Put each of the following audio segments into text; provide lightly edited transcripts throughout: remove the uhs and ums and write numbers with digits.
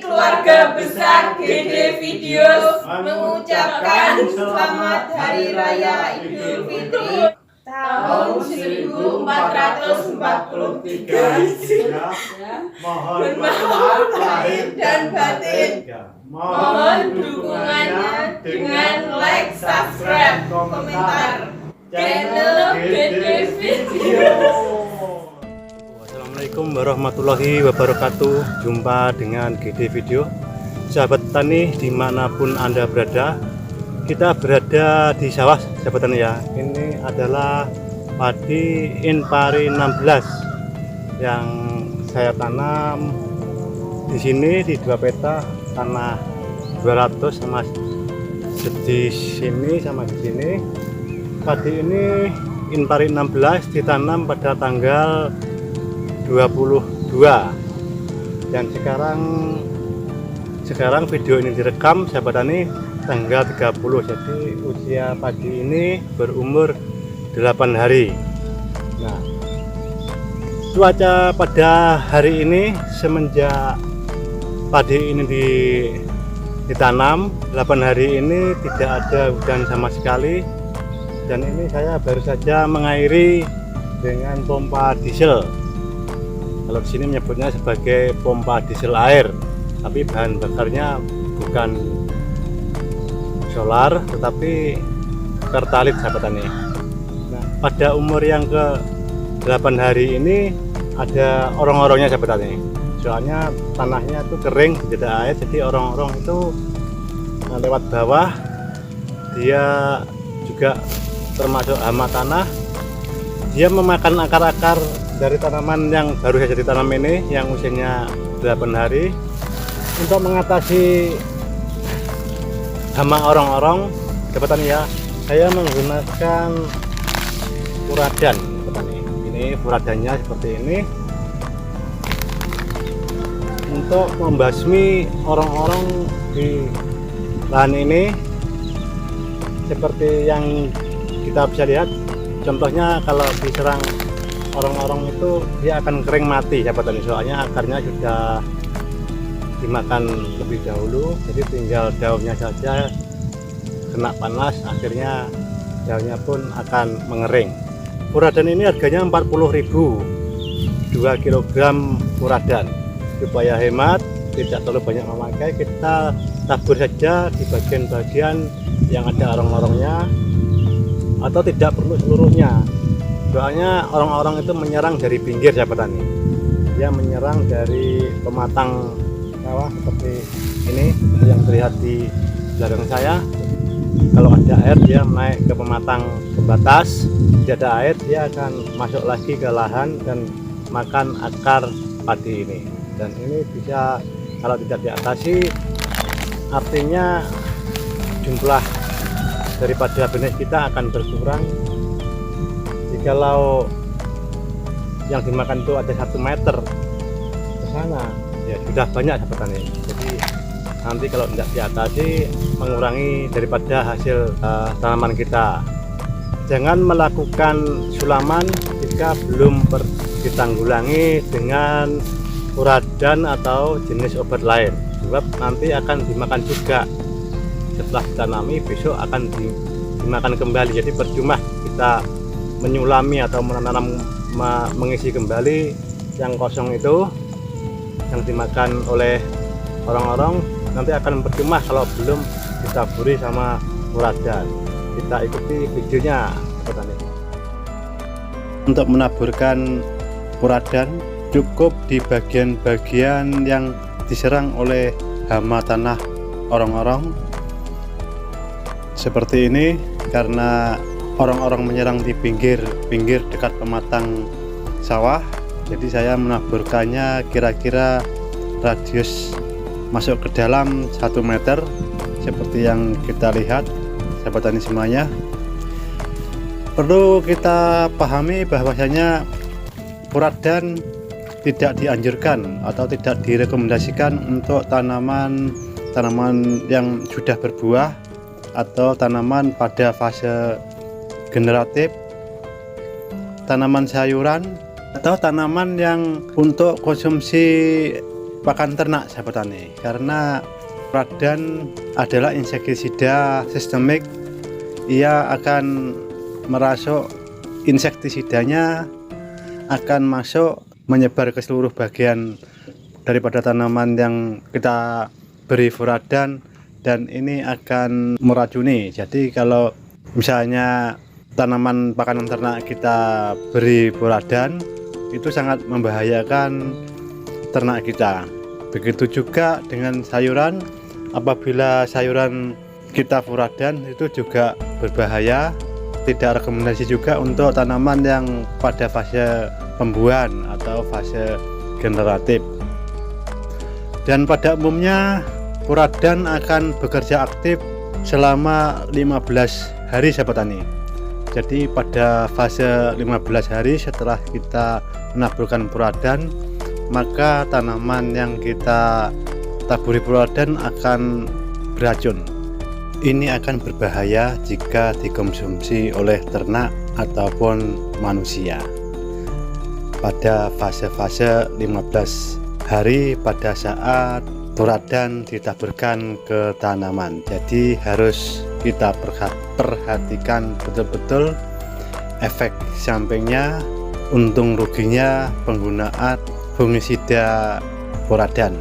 keluarga besar GD Video mengucapkan Selamat Hari Raya Idul Fitri tahun 1443. Mohon maaf lahir dan batin. Mohon dukungannya dengan like, subscribe, komentar channel GD Video. Assalamualaikum warahmatullahi wabarakatuh. Jumpa dengan GD Video. Sahabat tani dimanapun Anda berada, kita berada di sawah sahabat tani ya. Ini adalah padi Inpari 16 yang saya tanam di sini di 2 peta tanah 200 sama di sini sama di sini. Padi ini Inpari 16 ditanam pada tanggal 22 dan sekarang video ini direkam sahabat tani tanggal 30. Jadi usia padi ini berumur 8 hari. Nah, cuaca pada hari ini semenjak padi ini ditanam 8 hari ini tidak ada hujan sama sekali, dan ini saya baru saja mengairi dengan pompa diesel. Kalau di sini menyebutnya sebagai pompa diesel air, tapi bahan bakarnya bukan solar tetapi pertalit sahabat tani. Nah, pada umur yang ke 8 hari ini ada orong-orongnya sahabat tani. Soalnya tanahnya itu kering, tidak ada air, jadi orong-orong itu lewat bawah. Dia juga termasuk hama tanah. Dia memakan akar-akar dari tanaman yang baru saja ditanam ini yang usianya 8 hari. Untuk mengatasi hama orong-orong sahabat tani ya, saya menggunakan furadan sahabat tani. Ini furadannya seperti ini untuk membasmi orong-orong di lahan ini. Seperti yang kita bisa lihat, contohnya kalau diserang orong-orong itu dia akan kering mati sahabat tani, soalnya akarnya sudah dimakan lebih dahulu, jadi tinggal daunnya saja kena panas, akhirnya daunnya pun akan mengering. Furadan ini harganya 40.000 2 kg furadan. Supaya hemat, tidak terlalu banyak memakai, kita tabur saja di bagian-bagian yang ada orong-orongnya, atau tidak perlu seluruhnya. Soalnya orang-orang itu menyerang dari pinggir sahabat tani. Dia menyerang dari pematang sawah seperti ini yang terlihat di belakang saya. Kalau ada air dia naik ke pematang pembatas, tidak ada air dia akan masuk lagi ke lahan dan makan akar padi ini. Dan ini bisa, kalau tidak diatasi, artinya jumlah daripada benih kita akan berkurang. Kalau yang dimakan itu ada 1 meter ke sana, ya sudah banyak sahabat tani. Jadi nanti kalau tidak diatasi mengurangi daripada hasil tanaman kita. Jangan melakukan sulaman jika belum ditanggulangi dengan furadan atau jenis obat lain, sebab nanti akan dimakan juga. Setelah ditanami besok akan dimakan kembali. Jadi percuma kita menyulami atau menanam, mengisi kembali yang kosong itu yang dimakan oleh orang-orang, nanti akan percuma kalau belum ditaburi sama furadan. Kita ikuti videonya. Untuk menaburkan furadan cukup di bagian-bagian yang diserang oleh hama tanah orang-orang seperti ini, karena orang-orang menyerang di pinggir dekat pematang sawah. Jadi saya menaburkannya kira-kira radius masuk ke dalam 1 meter seperti yang kita lihat sahabat tani semuanya. Perlu kita pahami bahwasanya furadan tidak dianjurkan atau tidak direkomendasikan untuk tanaman yang sudah berbuah atau tanaman pada fase generatif, tanaman sayuran, atau tanaman yang untuk konsumsi pakan ternak sahabat tani, karena furadan adalah insektisida sistemik. Ia akan merasuk, insektisidanya akan masuk menyebar ke seluruh bagian daripada tanaman yang kita beri furadan, dan ini akan meracuni. Jadi kalau misalnya tanaman pakanan ternak kita beri furadan, itu sangat membahayakan ternak kita. Begitu juga dengan sayuran, apabila sayuran kita furadan itu juga berbahaya. Tidak rekomendasi juga untuk tanaman yang pada fase pembuahan atau fase generatif. Dan pada umumnya furadan akan bekerja aktif selama 15 hari sahabat tani. Jadi pada fase 15 hari setelah kita menaburkan furadan, maka tanaman yang kita taburi furadan akan beracun. Ini akan berbahaya jika dikonsumsi oleh ternak ataupun manusia. Pada fase-fase 15 hari pada saat furadan ditaburkan ke tanaman. Jadi harus kita perhatikan betul-betul efek sampingnya, untung ruginya penggunaan fungisida furadan.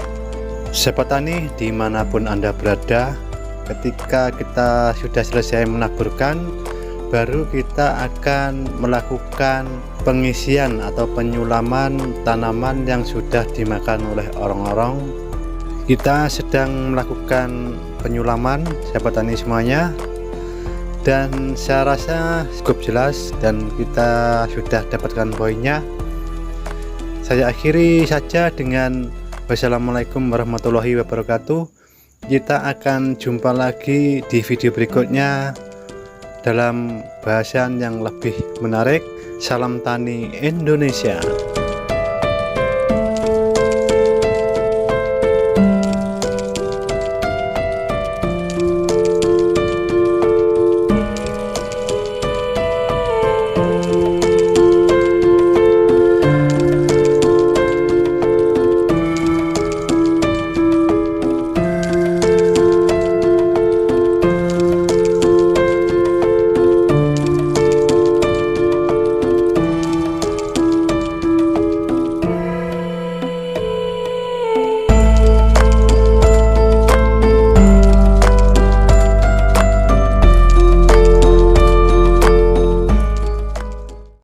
Sahabat tani dimanapun Anda berada, ketika kita sudah selesai menaburkan, baru kita akan melakukan pengisian atau penyulaman tanaman yang sudah dimakan oleh orang-orang. Kita sedang melakukan penyulaman sahabat tani semuanya, dan saya rasa cukup jelas dan kita sudah dapatkan poinnya. Saya akhiri saja dengan wassalamualaikum warahmatullahi wabarakatuh. Kita akan jumpa lagi di video berikutnya dalam bahasan yang lebih menarik. Salam tani Indonesia.